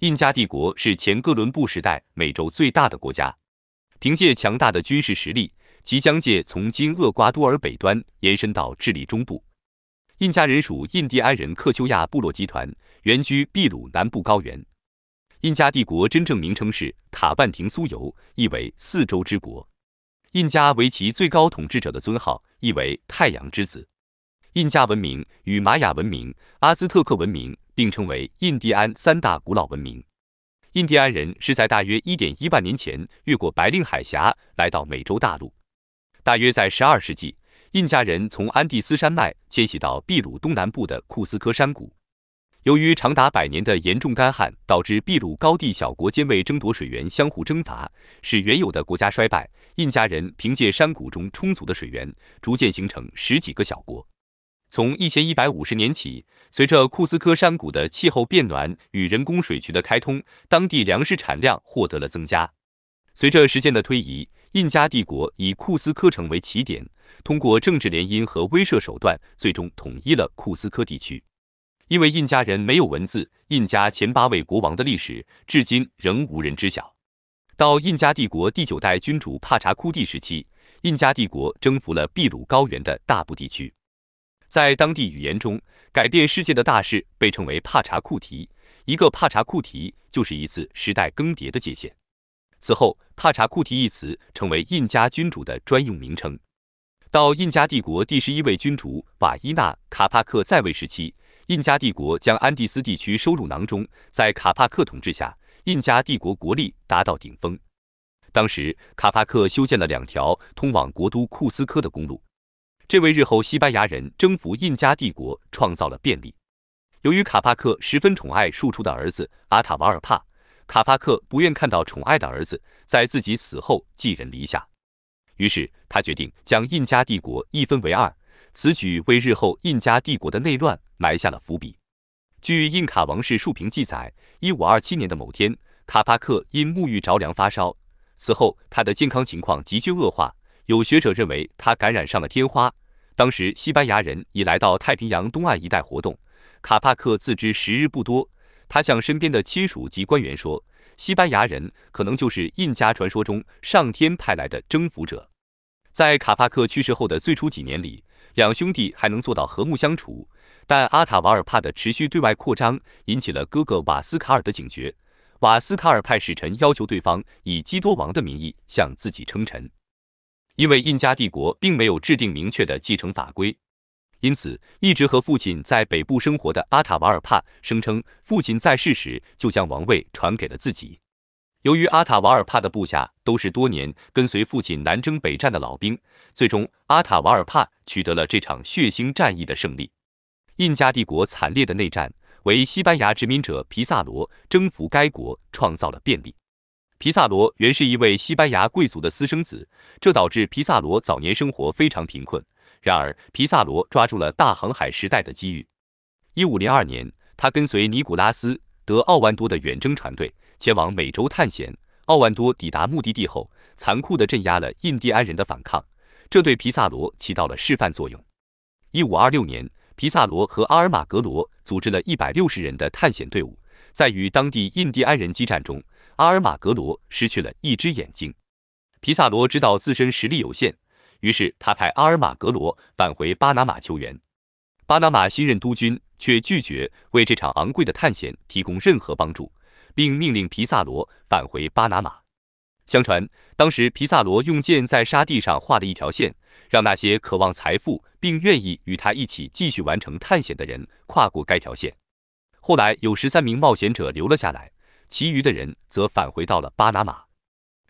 印加帝国是前哥伦布时代美洲最大的国家，凭借强大的军事实力，其疆界从今厄瓜多尔北端延伸到智利中部。印加人属印第安人克丘亚部落集团，原居秘鲁南部高原。印加帝国真正名称是塔万廷苏尤，意为四洲之国。印加为其最高统治者的尊号，意为太阳之子。印加文明与玛雅文明、阿兹特克文明并称为印第安三大古老文明。印第安人是在大约1.1万年前越过白令海峡来到美洲大陆。大约在12世纪，印加人从安第斯山脉迁徙到秘鲁东南部的库斯科山谷。由于长达100年的严重干旱，导致秘鲁高地小国间为争夺水源相互征伐，使原有的国家衰败。印加人凭借山谷中充足的水源，逐渐形成10几个小国。从1150年起，随着库斯科山谷的气候变暖与人工水渠的开通，当地粮食产量获得了增加。随着时间的推移，印加帝国以库斯科城为起点，通过政治联姻和威慑手段，最终统一了库斯科地区。因为印加人没有文字，印加前8位国王的历史至今仍无人知晓。到印加帝国第9代君主帕查库蒂时期，印加帝国征服了秘鲁高原的大部地区。在当地语言中，改变世界的大事被称为帕查库提，一个帕查库提就是一次时代更迭的界限。此后，帕查库提一词成为印加君主的专用名称。到印加帝国第11位君主瓦伊纳·卡帕克在位时期，印加帝国将安第斯地区收入囊中，在卡帕克统治下，印加帝国国力达到顶峰。当时，卡帕克修建了2条通往国都库斯科的公路，这为日后西班牙人征服印加帝国创造了便利。由于卡帕克十分宠爱庶出的儿子阿塔瓦尔帕，卡帕克不愿看到宠爱的儿子在自己死后寄人篱下，于是他决定将印加帝国一分为2，此举为日后印加帝国的内乱埋下了伏笔。据印卡王室述评记载，1527年的某天，卡帕克因沐浴着凉发烧，此后他的健康情况急剧恶化，有学者认为他感染上了天花。当时西班牙人已来到太平洋东岸一带活动，卡帕克自知时日不多，他向身边的亲属及官员说，西班牙人可能就是印加传说中上天派来的征服者。在卡帕克去世后的最初几年里，2兄弟还能做到和睦相处，但阿塔瓦尔帕的持续对外扩张引起了哥哥瓦斯卡尔的警觉。瓦斯卡尔派使臣要求对方以基多王的名义向自己称臣。因为印加帝国并没有制定明确的继承法规，因此一直和父亲在北部生活的阿塔瓦尔帕声称父亲在世时就将王位传给了自己。由于阿塔瓦尔帕的部下都是多年跟随父亲南征北战的老兵，最终阿塔瓦尔帕取得了这场血腥战役的胜利。印加帝国惨烈的内战为西班牙殖民者皮萨罗征服该国创造了便利。皮萨罗原是一位西班牙贵族的私生子，这导致皮萨罗早年生活非常贫困。然而，皮萨罗抓住了大航海时代的机遇。1502年，他跟随尼古拉斯·德奥万多的远征船队前往美洲探险。奥万多抵达目的地后，残酷地镇压了印第安人的反抗，这对皮萨罗起到了示范作用。1526年，皮萨罗和阿尔马格罗组织了160人的探险队伍，在与当地印第安人激战中，阿尔马格罗失去了一只眼睛。皮萨罗知道自身实力有限，于是他派阿尔马格罗返回巴拿马求援。巴拿马新任督军却拒绝为这场昂贵的探险提供任何帮助，并命令皮萨罗返回巴拿马。相传，当时皮萨罗用剑在沙地上画了一条线，让那些渴望财富并愿意与他一起继续完成探险的人跨过该条线。后来有13名冒险者留了下来，其余的人则返回到了巴拿马。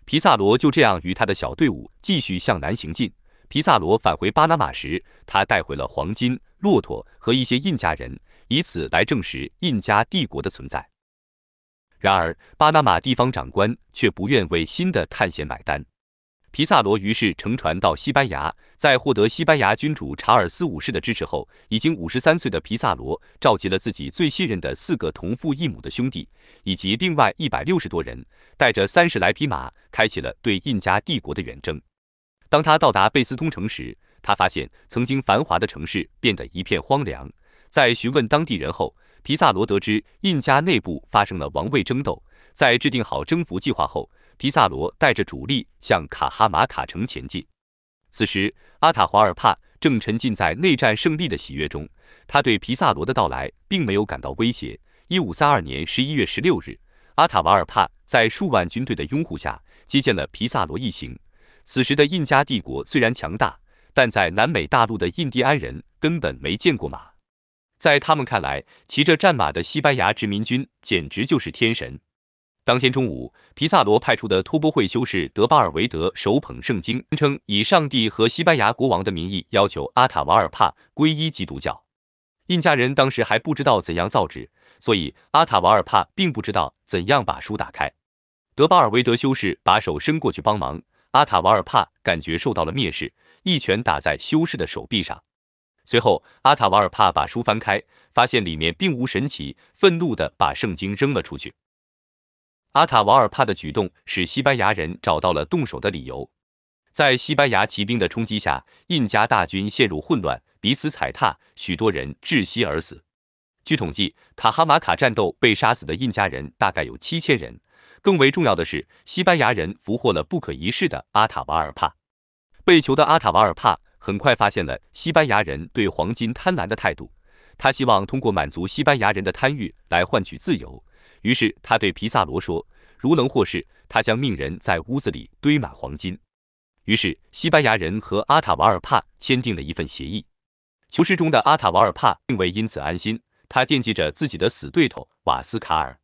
皮萨罗就这样与他的小队伍继续向南行进。皮萨罗返回巴拿马时，他带回了黄金、骆驼和一些印加人，以此来证实印加帝国的存在。然而，巴拿马地方长官却不愿为新的探险买单。皮萨罗于是乘船到西班牙，在获得西班牙君主查尔斯5世的支持后，已经53岁的皮萨罗召集了自己最信任的4个同父异母的兄弟，以及另外160多人，带着30来匹马，开启了对印加帝国的远征。当他到达贝斯通城时，他发现曾经繁华的城市变得一片荒凉。在询问当地人后，皮萨罗得知印加内部发生了王位争斗，在制定好征服计划后，皮萨罗带着主力向卡哈马卡城前进。此时，阿塔华尔帕正沉浸在内战胜利的喜悦中，他对皮萨罗的到来并没有感到威胁。1532年11月16日，阿塔瓦尔帕在数万军队的拥护下接见了皮萨罗一行。此时的印加帝国虽然强大，但在南美大陆的印第安人根本没见过马。在他们看来，骑着战马的西班牙殖民军简直就是天神。当天中午，皮萨罗派出的托波会修士德巴尔维德手捧圣经，宣称以上帝和西班牙国王的名义要求阿塔瓦尔帕皈依基督教。印加人当时还不知道怎样造纸，所以阿塔瓦尔帕并不知道怎样把书打开。德巴尔维德修士把手伸过去帮忙，阿塔瓦尔帕感觉受到了蔑视，一拳打在修士的手臂上。随后，阿塔瓦尔帕把书翻开，发现里面并无神奇，愤怒地把圣经扔了出去。阿塔瓦尔帕的举动使西班牙人找到了动手的理由。在西班牙骑兵的冲击下，印加大军陷入混乱，彼此踩踏，许多人窒息而死。据统计，卡哈马卡战斗被杀死的印加人大概有7000人。更为重要的是，西班牙人俘获了不可一世的阿塔瓦尔帕。被囚的阿塔瓦尔帕很快发现了西班牙人对黄金贪婪的态度，他希望通过满足西班牙人的贪欲来换取自由。于是他对皮萨罗说，如能获释，他将命人在屋子里堆满黄金。于是西班牙人和阿塔瓦尔帕签订了一份协议。囚室中的阿塔瓦尔帕并未因此安心，他惦记着自己的死对头瓦斯卡尔。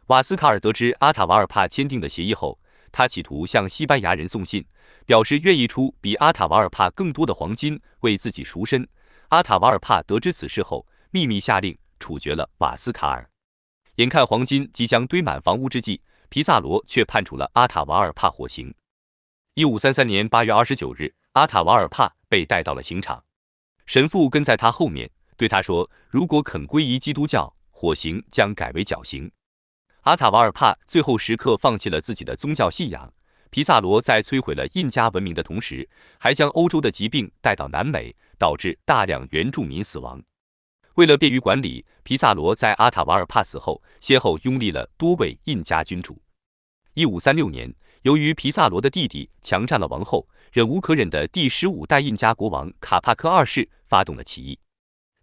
瓦斯卡尔得知阿塔瓦尔帕签订的协议后，他企图向西班牙人送信，表示愿意出比阿塔瓦尔帕更多的黄金为自己赎身。阿塔瓦尔帕得知此事后，秘密下令处决了瓦斯卡尔。眼看黄金即将堆满房屋之际，皮萨罗却判处了阿塔瓦尔帕火刑。1533年8月29日，阿塔瓦尔帕被带到了刑场，神父跟在他后面，对他说，如果肯皈依基督教，火刑将改为绞刑。阿塔瓦尔帕最后时刻放弃了自己的宗教信仰。皮萨罗在摧毁了印加文明的同时，还将欧洲的疾病带到南美，导致大量原住民死亡。为了便于管理，皮萨罗在阿塔瓦尔帕死后，先后拥立了多位印加君主。1536年，由于皮萨罗的弟弟强占了王后，忍无可忍的第15代印加国王卡帕科二世发动了起义。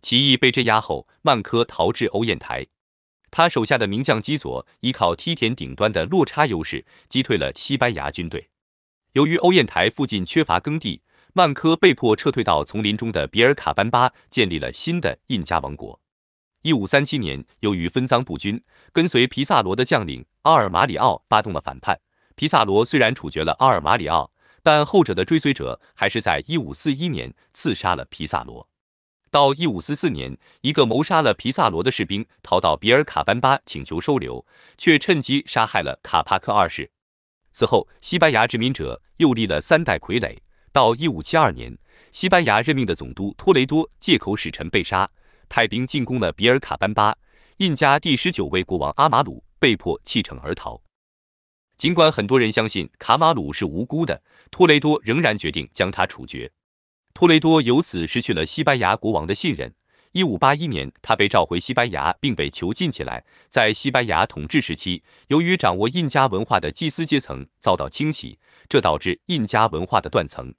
起义被镇压后，曼科逃至欧砚台。他手下的名将基佐依靠梯田顶端的落差优势，击退了西班牙军队。由于欧砚台附近缺乏耕地，曼科被迫撤退到丛林中的比尔卡班巴，建立了新的印加王国。1537年，由于分赃不均，跟随皮萨罗的将领阿尔马里奥发动了反叛。皮萨罗虽然处决了阿尔马里奥，但后者的追随者还是在1541年刺杀了皮萨罗。到1544年，一个谋杀了皮萨罗的士兵逃到比尔卡班巴请求收留，却趁机杀害了卡帕克二世。此后，西班牙殖民者又立了3代傀儡。到1572年，西班牙任命的总督托雷多借口使臣被杀，派兵进攻了比尔卡班巴，印加第19位国王阿马鲁被迫弃城而逃。尽管很多人相信卡马鲁是无辜的，托雷多仍然决定将他处决。托雷多由此失去了西班牙国王的信任。1581年，他被召回西班牙，并被囚禁起来。在西班牙统治时期，由于掌握印加文化的祭司阶层遭到清洗，这导致印加文化的断层。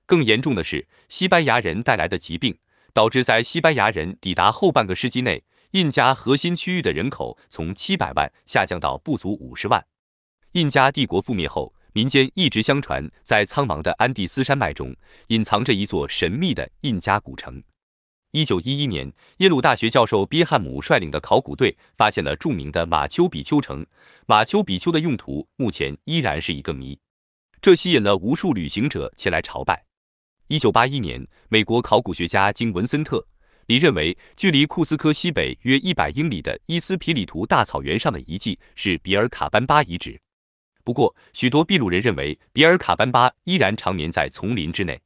更严重的是，西班牙人带来的疾病，导致在西班牙人抵达后半个世纪内，印加核心区域的人口从700万下降到不足50万。印加帝国覆灭后，民间一直相传，在苍茫的安第斯山脉中隐藏着一座神秘的印加古城。1911年，耶鲁大学教授宾汉姆率领的考古队发现了著名的马丘比丘城。马丘比丘的用途目前依然是一个谜，这吸引了无数旅行者前来朝拜。1981年，美国考古学家经文森特里认为，距离库斯科西北约100英里的伊斯皮里图大草原上的遗迹是比尔卡班巴遗址。不过，许多秘鲁人认为比尔卡班巴依然长眠在丛林之内。